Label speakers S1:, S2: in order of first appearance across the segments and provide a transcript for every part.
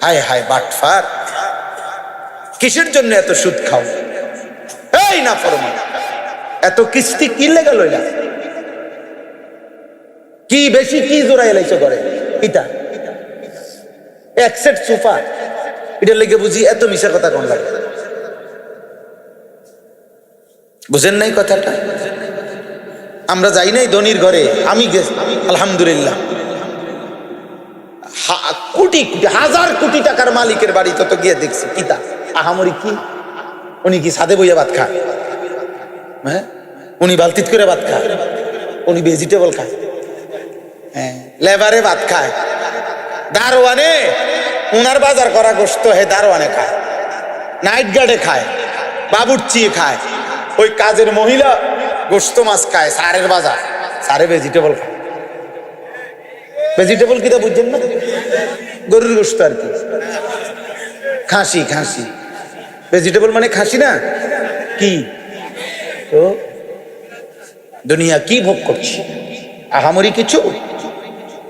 S1: হায় হায় বাটফার, কিসের জন্য এত সুদ খাও? এই না ফরমান, এত কিস্তি কি লেগে লইলা? কি বেশি কি জোড়া এলাইছো করে এটা এক সেট সোফা, এটা লেগে বুঝি এত মিশার কথা কোন লাগে? বুঝেন নাই কথাটা? আমরা যাই নাই ধনির ঘরে, আমি গেছি আলহামদুলিল্লাহ, কোটি কোটি হাজার কোটি টাকার মালিকের বাড়িতে তো গিয়ে দেখছি কিতা আহামরি কি, উনি কি ছাদে বইয়া ভাত খায়? হ্যাঁ, উনি বালতিত করে ভাত খায়, উনি ভেজিটেবল খায়, হ্যাঁ লেবারে ভাত খায়, দারোয়ানে উনার বাজার করা গোশত হে দারোয়ানে খায়, নাইট গার্ডে খায়, বাবুর্চি খায়, ওই কাজের মহিলা গোশত মাছ খায়, সারের বাজার, সারে ভেজিটেবল খায়। ভেজিটেবল কিটা বুঝছেন না? গরুর গোশত আর কি, খাসি খাসি, ভেজিটেবল মানে খাসি না কি? তো দুনিয়া কি ভোগ করছি? আহামরি কিছু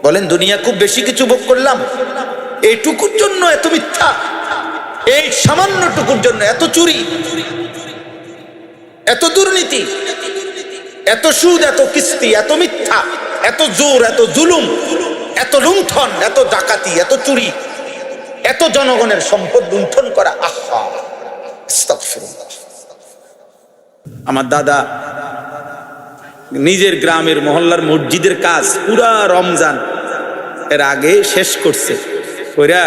S1: বলেন? দুনিয়া খুব বেশি কিছু ভোগ করলাম? এইটুকুর জন্য এত মিথ্যা, এই সামান্যটুকুর জন্য এত চুরি, এত দুর্নীতি, এত সুদ, এত কিস্তি, এত মিথ্যা, এত জোর, এত জুলুম, এত লুণ্ঠন, এত ডাকাতি, এত চুরি, এত জনগণের সম্পদ লুণ্ঠন করা। আহা, আস্তাগফিরুল্লাহ। আমার দাদা নিজের গ্রামের মহল্লার মসজিদের কাজ পুরা রমজান এর আগে শেষ করছে, কইরা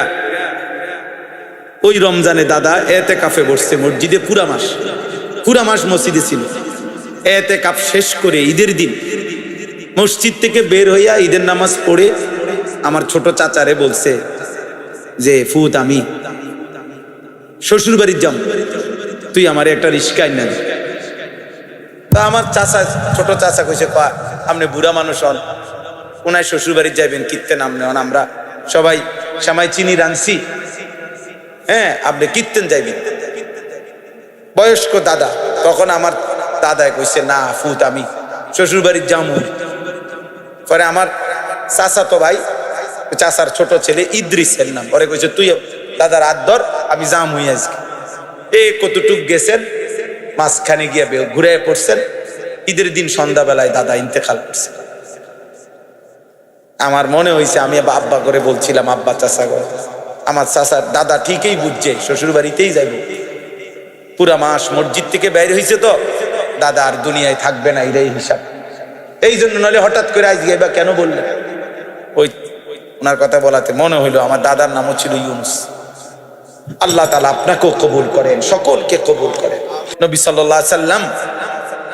S1: ওই রমজানে দাদা এতেকাফে বসছে মসজিদে, পুরা মাস মসজিদে ছিল। এতেকাফ শেষ করে ঈদের দিন মসজিদ থেকে বের হইয়া ঈদের নামাজ পড়ে আমার ছোট চাচারে বলছে যে ফুত আমি শ্বশুর বাড়ির যাম, তুই আমার একটা রিস্কা আইনা দে। তা আমার চাচা, ছোট চাচা কইছে, আপনি বুড়া মানুষ হন, ওনায় শ্বশুর বাড়ির যাইবেন কীর্তেন, আমরা সবাই সামাই চিনি রানছি, হ্যাঁ আপনি কীর্তেন যাইবেন। বয়স্ক দাদা, তখন আমার দাদায় কইছে না ফুত আমি শ্বশুর বাড়ির যাম। পরে আমার চাচা তো ভাই, চাচার ছোট ছেলে ইদ্রিসের নাম, পরে কইছে তুই দাদার হাত ধর, আমি যাম হই আজকে। এই কতটুক গেছেন, মাঝখানে গিয়ে ঘুরে পড়ছেন। ঈদের দিন সন্ধ্যাবেলায় দাদা ইন্তেকাল করছে। আমার মনে হয়েছে আমি আব্বা করে বলছিলাম, আব্বা চাচা করে, আমার চাচার দাদা ঠিকই বুঝছে শ্বশুর বাড়িতেই যাইব। পুরা মাস মসজিদ থেকে বাইরে হয়েছে তো দাদা আর দুনিয়ায় থাকবে না, এটাই হিসাব। এই জন্য নইলে হঠাৎ করে আজকে বা কেন বললেন? ওই ওনার কথা বলাতে মনে হইলো আমার দাদার নামও ছিল ইউনুস। আল্লাহ তাআলা আপনাকেও কবুল করেন, সকলকে কবুল করেন। নবী সাল্লাল্লাহু আলাইহি সাল্লাম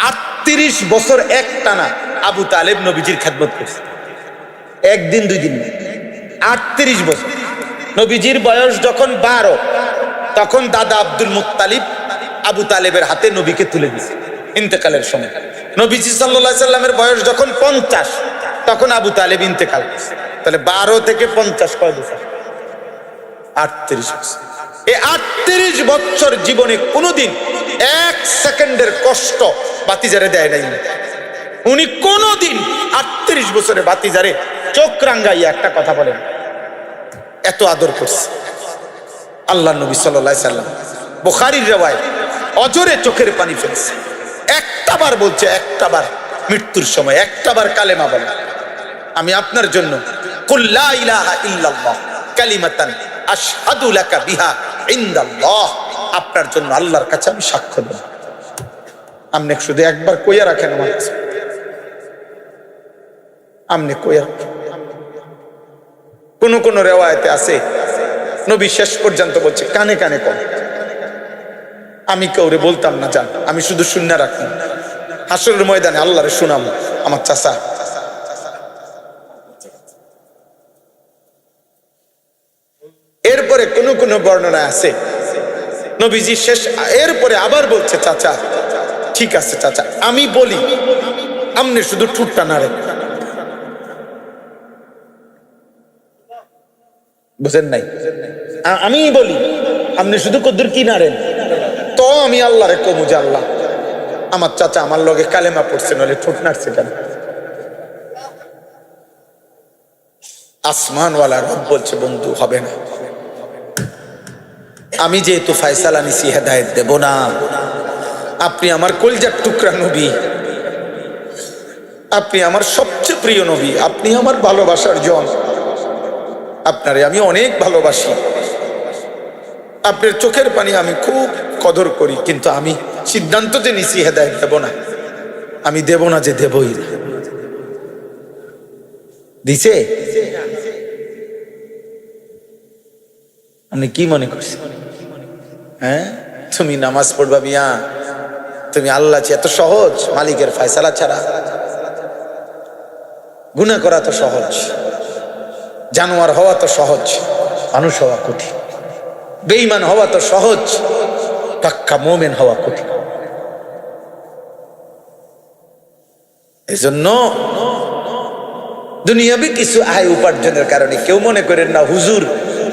S1: 38 বছর একটানা আবু তালেব নবীজির খেদমত করছে, একদিন দুই দিন, 38 বছর। নবীজির বয়স যখন 12, তখন দাদা আব্দুল মুত্তালিব আবু তালেবের হাতে নবীকে তুলে দিয়েছে ইন্তেকালের সময়। নবীজি সাল্লাল্লাহু আলাইহি সাল্লামের বয়স যখন 50, তখন আবু তালেব ইন্তেকাল করছে। তাহলে 12 থেকে 50 কয় বছর? 38 বছর। এই 38 বছর জীবনে কোনোদিন 1 সেকেন্ডের কষ্ট বাতিজারে দেয় নাই উনি। কোনোদিন 38 বছরে বাতিজারে চোখ রাঙ্গাইয়া একটা কথা বলেন, এত আদর করছে আল্লাহ নবী সাল্লাল্লাহু আলাইহি সাল্লাম। বুখারীর riwayat, অজরে চোখের পানি ফেলছে। একটাবার বলছে, একটাবার মৃত্যুর সময় একটাবার কালেমা বলে, আমি আপনার জন্য কুল লা ইলাহা ইল্লাল্লাহ কালিমাতান আশহাদু লাকা বিহা ইনদাল্লাহ, আপনার জন্য আল্লাহর কাছে আমি সাক্ষ্য দেব। আপনি শুধু একবার কইয়া রাখেন আমার কাছে, আপনি কইয়া। কোন কোন রিওয়ায়াতে আছে নবী শেষ পর্যন্ত বলছে কানে কানে কম, আমি কাউরে বলতাম না, জান আমি শুধু শুনে রাখতাম, হাসরের ময়দানে আল্লাহরে শুনাম আমার চাচা। এরপরে কোন কোন বর্ণনা আছে নবীজি শেষ, এরপরে আবার বলছে চাচা ঠিক আছে চাচা আমি বলি, আপনি শুধু ঠুটটা নাড়েন। বুঝেন নাই? আমি বলি, আপনি শুধু কদ্দুর কি নাড়েন, তো আমি আল্লাহরে কমু যে আল্লাহ আমার চাচা আমার লগে কালেমা পড়ছে, নলে ঠোঁট নাড়ছে কেন? আসমানওয়ালা রব বলছে বন্ধু হবে না, আমি যেহেতু ফয়সালা নিছি হেদায়েত দেব না। আপনি আমার কলজার টুকরা নবী, আপনি আমার সবচেয়ে প্রিয় নবী, আপনি আমার ভালোবাসার জন, আপনারে আমি অনেক ভালোবাসি, আপনার চোখের পানি আমি খুব কদর করি, কিন্তু আমি সিদ্ধান্ত যে নিছি হেদায়েত দেব না, আমি দেব না যে দেবই না। দিছে? আপনি কি মনে করছেন? হ্যাঁ, তুমি নামাজ পড়বা মিয়া, তুমি আল্লাহ এত সহজ? মালিকের ফয়সালা ছাড়া গুনাহ করা তো সহজ, জানোয়ার হওয়া তো সহজ, মানুষ হওয়া কঠিন। বেঈমান হওয়া তো সহজ, পাক্কা মুমিন হওয়া কঠিন। এজন্য দুনিয়াবি কিছু আয় উপার্জনের কারণে কেউ মনে করেন না হুজুর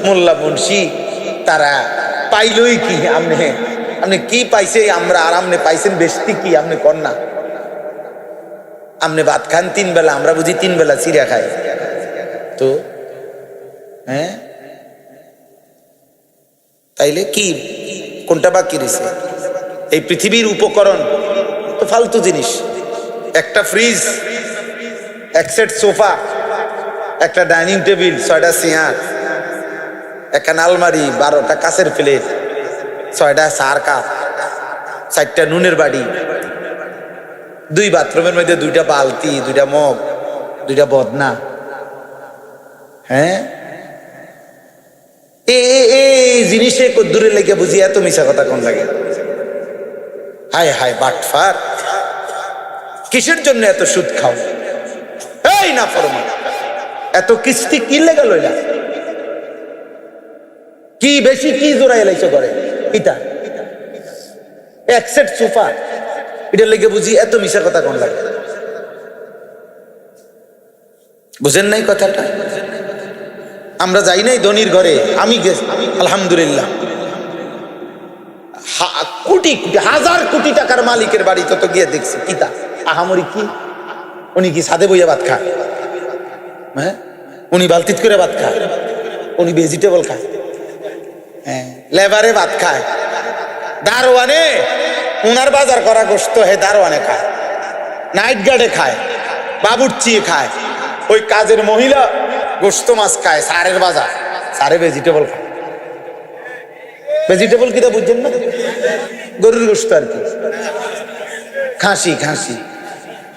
S1: মোল্লা মুন্সি তারা পাইলই কি, আপনি কি পাইছে আমরা আর আপনি পাইছেন বেশি কি? আপনি কর না, আপনি ভাত খান 3 বেলা, আমরা বুঝি 3 বেলা চিড়া খাই তো। হ্যাঁ, তাইলে কি কোনটা বাকি রয়েছে? এই পৃথিবীর উপকরণ তো ফালতু জিনিস। একটা ফ্রিজ, এক সেট সোফা, একটা ডাইনিং টেবিল, 6টা চেয়ার, একটা আলমারি, 12টা কাঁচের প্লেট, 6টা সার কাপ, 4টা নুনের বাড়ি, 2 বাথরুমের মধ্যে 2টা বালতি, 2টা মগ, 2টা বদনা। হ্যাঁ, এই জিনিসে কদ্দুরে লেগে বুঝি এত মিশা কথা কোন লাগে? হায় হায় বাটফার, কিসের জন্য এত সুদ খাও? এই না ফরমান, এত কিস্তি কি লেগে লইলা? কি বেশি কি জোড়াই লাইছো করে? এটা এক সেট সোফা, এটা লেগে বুঝি এত মিশা কথা কোন লাগে? বুঝেন নাই কথাটা? আমরা যাই নাই ধনির ঘরে, আমি গেছি আলহামদুলিল্লাহ, কোটি কোটি হাজার কোটি টাকার মালিকের বাড়িতে তো গিয়ে দেখছি। কিতা আহামরি কি? উনি কি ছাদে বইয়া ভাত খায়? হ্যাঁ, উনি বালতিত করে ভাত খায়, উনি ভেজিটেবল খায়, হ্যাঁ, লেবারে ভাত খায়, দারোয়ানে উনার বাজার করা গোশত হে দারোয়ানে খায়, নাইট গার্ডে খায়, বাবুর্চি খায়, ওই কাজের মহিলা গোশত মাছ খায়, সারের বাজার, সারে ভেজিটেবল খায়। ভেজিটেবল কিটা বুঝছেন না? গরুর গোশত আর কি, খাসি, খাসি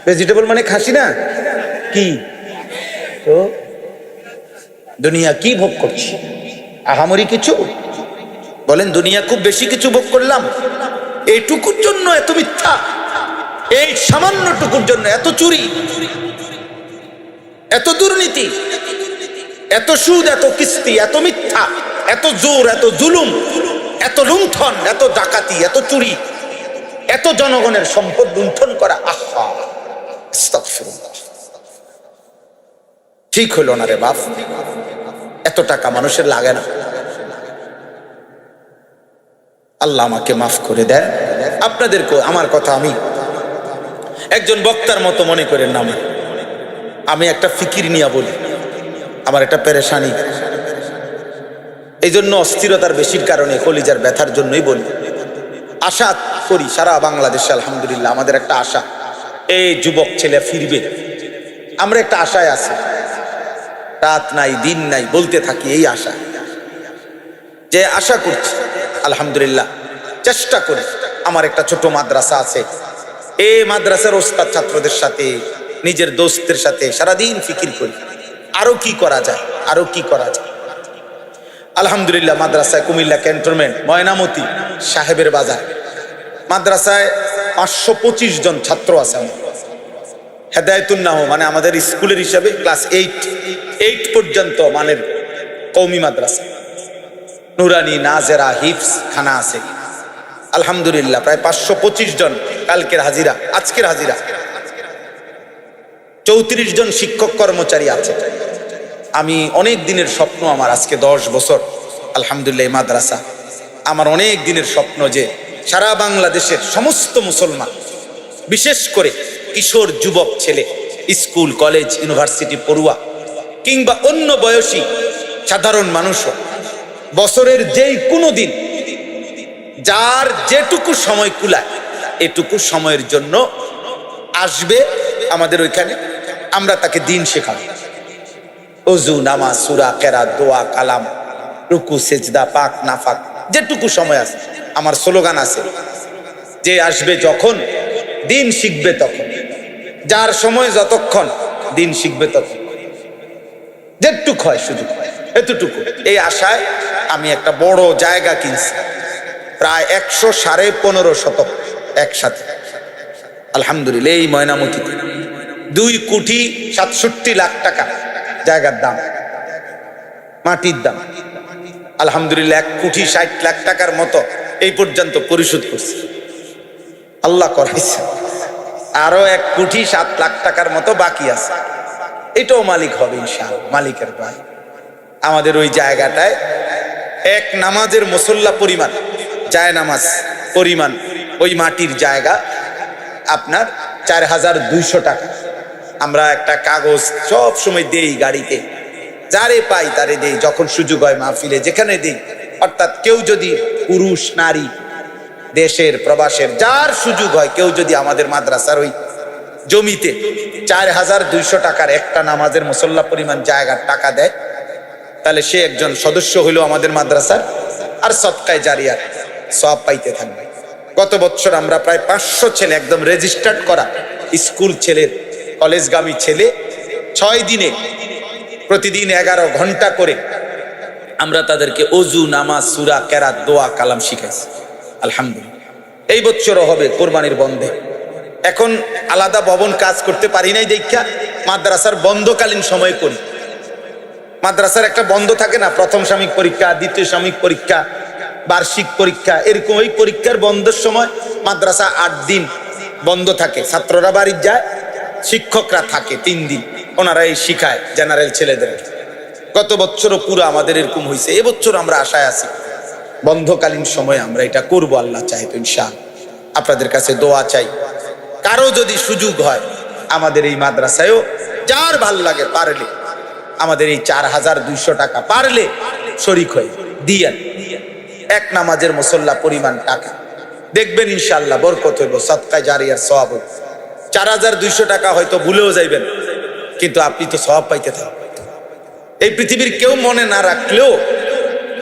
S1: ভেজিটেবল মানে খাসি না কি? তো দুনিয়া কি ভোগ করছি? আহামরি কিছু? বলেন দুনিয়া খুব বেশি কিছু ভোগ করলাম? এইটুকুর জন্য এত মিথ্যা, এই সামান্যটুকুর জন্য এত চুরি, এত দুর্নীতি, এত সুদ, এত কিস্তি, এত মিথ্যা, এত জোর, এত জুলুম, এত লুণ্ঠন, এত ডাকাতি, এত চুরি, এত জনগণের সম্পদ লুণ্ঠন করা। আহা, আস্তাগফিরুল্লাহ। ঠিক হলো না রে বাপ, এত টাকা মানুষের লাগে না। আল্লাহ আমাকে মাফ করে দেন, আপনাদেরকে আমার কথা আমি একজন বক্তার মতো মনে করেন না। আমি একটা ফিকির নিয়ে বলি, আমার একটা পেরেশানি, এই জন্য অস্থিরতার বেশির কারণে, কলিজার ব্যথার জন্যই বলি। আশা করি সারা বাংলাদেশে আলহামদুলিল্লাহ আমাদের একটা আশা, এই যুবক ছেলে ফিরবে, আমরা একটা আশায় আছি, রাত নাই দিন নাই বলতে থাকি এই আশা, যে আশা করছি আলহামদুলিল্লাহ, চেষ্টা করি। আমার একটা ছোট মাদ্রাসা আছে, এই মাদ্রাসার ওস্তাদ ছাত্রদের সাথে, নিজের দোস্তের সাথে সারাদিন ফিকির করি আরো কি করা যায়, আরো কি করা যায়। আলহামদুলিল্লাহ মাদ্রাসায় কুমিল্লা ক্যান্টনমেন্ট, ময়নামতি, সাহেবের বাজার মাদ্রাসায় 525 জন ছাত্র আছে। আমার হেদায়েতুন্নাহ মানে আমাদের স্কুলের হিসাবে ক্লাস 8 পর্যন্ত মানের কওমি মাদ্রাসা, নুরানি, নাজেরা, হিফস খানা আছে আলহামদুলিল্লাহ। প্রায় 525 জন কালকের হাজিরা, আজকের হাজিরা 34 জন শিক্ষক কর্মচারী আছে। আমি অনেক দিনের স্বপ্ন আমার, আজকে 10 বছর আলহামদুলিল্লাহ মাদ্রাসা, আমার অনেক দিনের স্বপ্ন যে সারা বাংলাদেশের সমস্ত মুসলমান, বিশেষ করে কিশোর যুবক ছেলে, স্কুল কলেজ ইউনিভার্সিটি পড়ুয়া কিংবা অন্য বয়সী সাধারণ মানুষও বছরের যেই কোনো দিন যার যেটুকু সময় কুলায় এটুকু সময়ের জন্য আসবে আমাদের ওইখানে, আমরা তাকে দিন শেখাবো। ওযু, নামাজ, সূরা, কেরাত, দোয়া, কালাম, রুকু, সেজদা, পাক নাফাক, যেটুকু সময় আছে। আমার স্লোগান আছে, যে আসবে যখন দিন শিখবে তখন, যার সময় যতক্ষণ দিন শিখবে তখন, যেটুক হয় শুধু এতটুকু। এই আশায় আমি একটা বড় জায়গা কিনছি, প্রায় 115.5 শতক একসাথে, আলহামদুলিল্লাহ। এই ময়নামতিতে 2,67,00,000 টাকা জায়গার দাম, মাটির দাম। আলহামদুলিল্লাহ 1,60,00,000 টাকার মতো এই পর্যন্ত পরিশোধ করছি, আল্লাহ করাইছে। আরো 1,07,00,000 টাকার মতো বাকি আছে, এটাও মালিক হবে ইনশাআল্লাহ, মালিকের ভাই। আমাদের ওই জায়গাটায় এক নামাজের মুসল্লা পরিমাণ, জায় নামাজ পরিমাণ ওই মাটির জায়গা আপনার 4,200 টাকা। আমরা একটা কাগজ সব সময় দেই গাড়িতে, যারে পাই তারে দেই, যখন সুযোগ হয় মাহফিলে যেখানে দেই। অর্থাৎ কেউ যদি, পুরুষ নারী, দেশের প্রবাসের, যার সুযোগ হয়, কেউ যদি আমাদের মাদ্রাসার ওই জমিতে 4,200 টাকার একটা নামাজের মুসল্লা পরিমাণ জায়গার টাকা দেয়, তাহলে সে একজন সদস্য হইল আমাদের মাদ্রাসার, আর সদকায়ে জারিয়ার সওয়াব পাইতে থাকবে। গত বছর আমরা প্রায় 500 ছেলে, একদম রেজিস্টার্ড করা স্কুল ছেলের, কলেজগামী ছেলে, 6 দিনে প্রতিদিন 11 ঘন্টা করে আমরা তাদেরকে ওযু, নামাজ, সূরা, কেরাত, দোয়া, কালাম শিখাইছি, আলহামদুলিল্লাহ। এই বছরও হবে কোরবানির বন্ধে। এখন আলাদা ভবন কাজ করতে পারি নাই দেখা মাদ্রাসার বন্ধকালীন সময় করি। মাদ্রাসার একটা বন্ধ থাকে না, প্রথম সাময়িক পরীক্ষা, দ্বিতীয় সাময়িক পরীক্ষা, বার্ষিক পরীক্ষা, এরকম। ওই পরীক্ষার বন্ধের সময় মাদ্রাসা 8 দিন বন্ধ থাকে, ছাত্ররা বাড়ি যায়, শিক্ষকরা থাকে 3 দিন, ওনারা এই শিখায় জেনারেল ছেলেদের। গত বছরও পুরো আমাদের এরকম হয়েছে। এবছর আমরা আশায় আছি বন্ধকালীন সময়ে আমরা এটা করব, আল্লাহ চাই তো ইনশাআল্লাহ। আপনাদের কাছে দোয়া চাই, কারো যদি সুযোগ হয় আমাদের এই মাদ্রাসায়ও, যার ভাল লাগে পারলে আমাদের এই 4,200 টাকা পারলে শরীক হয়ে দিয়েন, এক নামাজের মুসল্লা পরিমাণ টাকা, দেখবেন ইনশাআল্লাহ বরকত হইব, সদকায়ে জারিয়ার সওয়াব হইব। 4,200 টাকা হয়তো ভুলেও যাইবেন, কিন্তু আপনি তো সওয়াব পাইতে থাকবেন। এই পৃথিবীর কেউ মনে না রাখলেও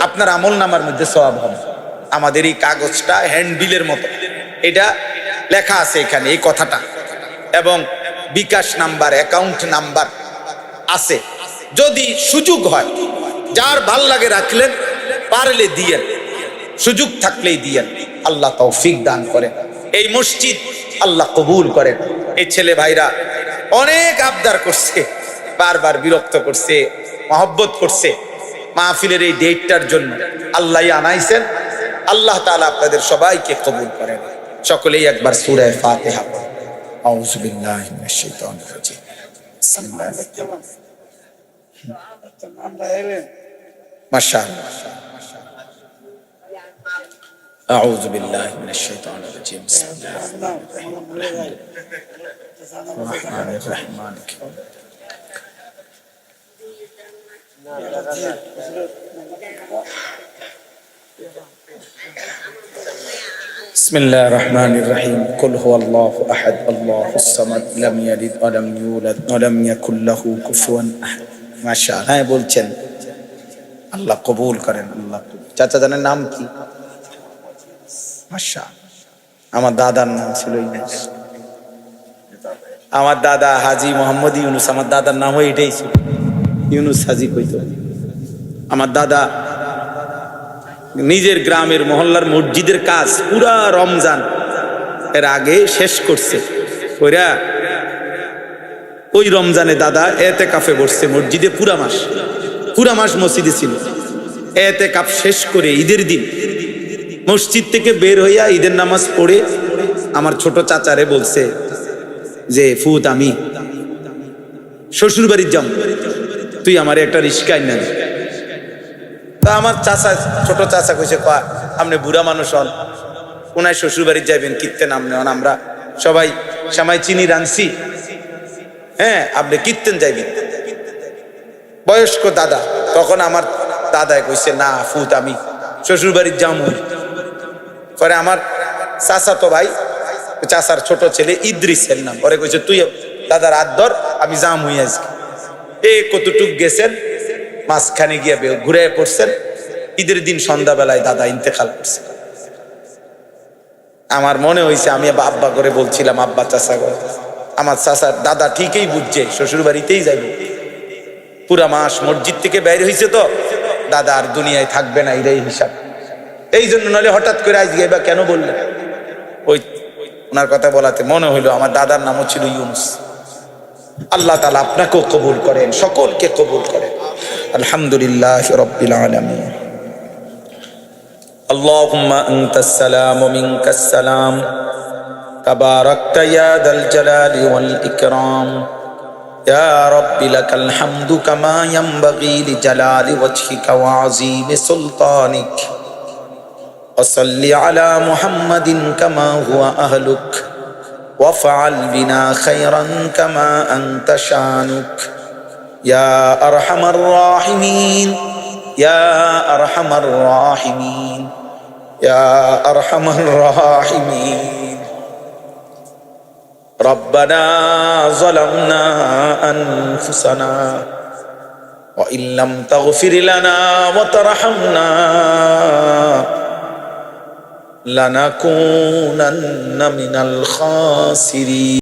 S1: আপনার আমল নামার মধ্যে সওয়াব হবে। আমাদের এই কাগজটা হ্যান্ডবিলের মতো, এটা লেখা আছে এখানে এই কথাটা, এবং বিকাশ নাম্বার, অ্যাকাউন্ট নাম্বার আছে। যদি সুযোগ হয়, যার ভাল লাগে রাখলেন, পারলে দিয়েন, সুযোগ থাকলেই দিয়েন। আল্লাহ তৌফিক দান করেন, এই মসজিদ আল্লাহ কবুল করেন। এই ছেলে ভাইরা অনেক আবদার করছে, বারবার বিরক্ত করছে, মহব্বত করছে মাহফিলের এই ডেটটার জন্য। আল্লাহ আনাইছেন, আল্লাহ তাআলা আপনাদের সবাইকে কবুল করেন। সকলেই একবার সূরা ফাতিহা পড়ুন। আউযু বিল্লাহি মিনাশ শাইতানির রাজিম। বিসমিল্লাহির রহমানির রহিম। মাশাআল্লাহ। আউযু বিল্লাহি মিনাশ শাইতানির রাজিম। বিসমিল্লাহির রহমানির রহিম। বিসমিল্লাহির রহমানির রহিম। কুল হুয়াল্লাহু আহাদ, আল্লাহুস সামাদ, লাম ইয়ালিদ ওয়া লাম ইউলাদ ওয়া লাম ইয়াকুল লাহু কুফুয়ান আহাদ। মাশাআল্লাহ। হ্যাঁ বলছেন, আল্লাহ কবুল করেন। আল্লাহ। চাচা জানের নাম কি? মাশাআল্লাহ। আমার দাদার নাম ছিল ইউনুস। আমার দাদা হাজী মোহাম্মদ ইউনুস, আমার দাদার নাম এটাই ছিল, ইউনুস হাজী কইতো। আমার দাদা নিজের গ্রামের মহল্লার মসজিদের কাজ পুরা রমজান এর আগে শেষ করছে, ওইরা ওই রমজানে দাদা এতেকাফে বসছে মসজিদে, পুরা মাস মসজিদে ছিল। এতেকাফ শেষ করে ঈদের দিন মসজিদ থেকে বের হইয়া ঈদের নামাজ পড়ে আমার ছোট চাচারে বলছে যে, ফুত আমি শ্বশুর বাড়ির যাম, তুই আমার একটা রিস্কা আইনা দে। তা আমার চাচা, ছোট চাচা কইছে, আপনি বুড়া মানুষ হন, কোনায় শ্বশুর বাড়ি যাইবেন, কীর্তেন আপনি হন, আমরা সবাই সামাই চিনি রানছি, হ্যাঁ আপনি কীর্তেন যাইবেন। বয়স্ক দাদা, তখন আমার দাদায় কইছে, না ফুত আমি শ্বশুর বাড়ির যাম। পরে আমার চাচাতো ভাই, চাচার ছোট ছেলে ইদ্রিসের নাম, পরে কইছে তুই দাদার হাত ধর, আমি যাম হই আজকে। এই কতটুক গেছেন, মাঝখানে গিয়ে ঘুরে পড়ছেন। ঈদের দিন সন্ধ্যাবেলায় দাদা ইন্তেকাল করছে। আমার মনে হয়েছে আমি আব্বা করে বলছিলাম, আব্বা চাচা করে। আমার চাচার দাদা ঠিকই বুঝছে, শ্বশুর বাড়িতেই যাইব। পুরা মাস মসজিদ থেকে বের হয়েছে তো, দাদা আর দুনিয়ায় থাকবে না, এটাই হিসাব। এই জন্য নলে হঠাৎ করে আজকে বা কেন বললেন? ওই ওনার কথা বলাতে মনে হইলো আমার দাদার নামও ছিল ইউনুস। আল্লাহ তাআলা আপনাকেও কবুল করেন, সকলকে কবুল করেন। আলহামদুলিল্লাহ রাব্বিল আলামিন। আল্লাহুম্মা আনতাস সালাম ওয়া মিনকাস সালাম, তাবারাকতা ইয়া দাল জালালি ওয়াল ইকরাম। ইয়া রাব্বি লাকাল হামদু কামা ইয়ানবাগি লিজালালি ওয়াজহিকা ওয়া আযীমি সুলতানিক। ওয়া সাল্লি আলা মুহাম্মাদিন কামা হুয়া আহলুক। وافعل بنا خيرا كما أنت شانك يا أرحم الراحمين يا أرحم الراحمين يا أرحم الراحمين. ربنا ظلمنا أنفسنا وإن لم تغفر لنا وترحمنا لنكونن من الخاسرين.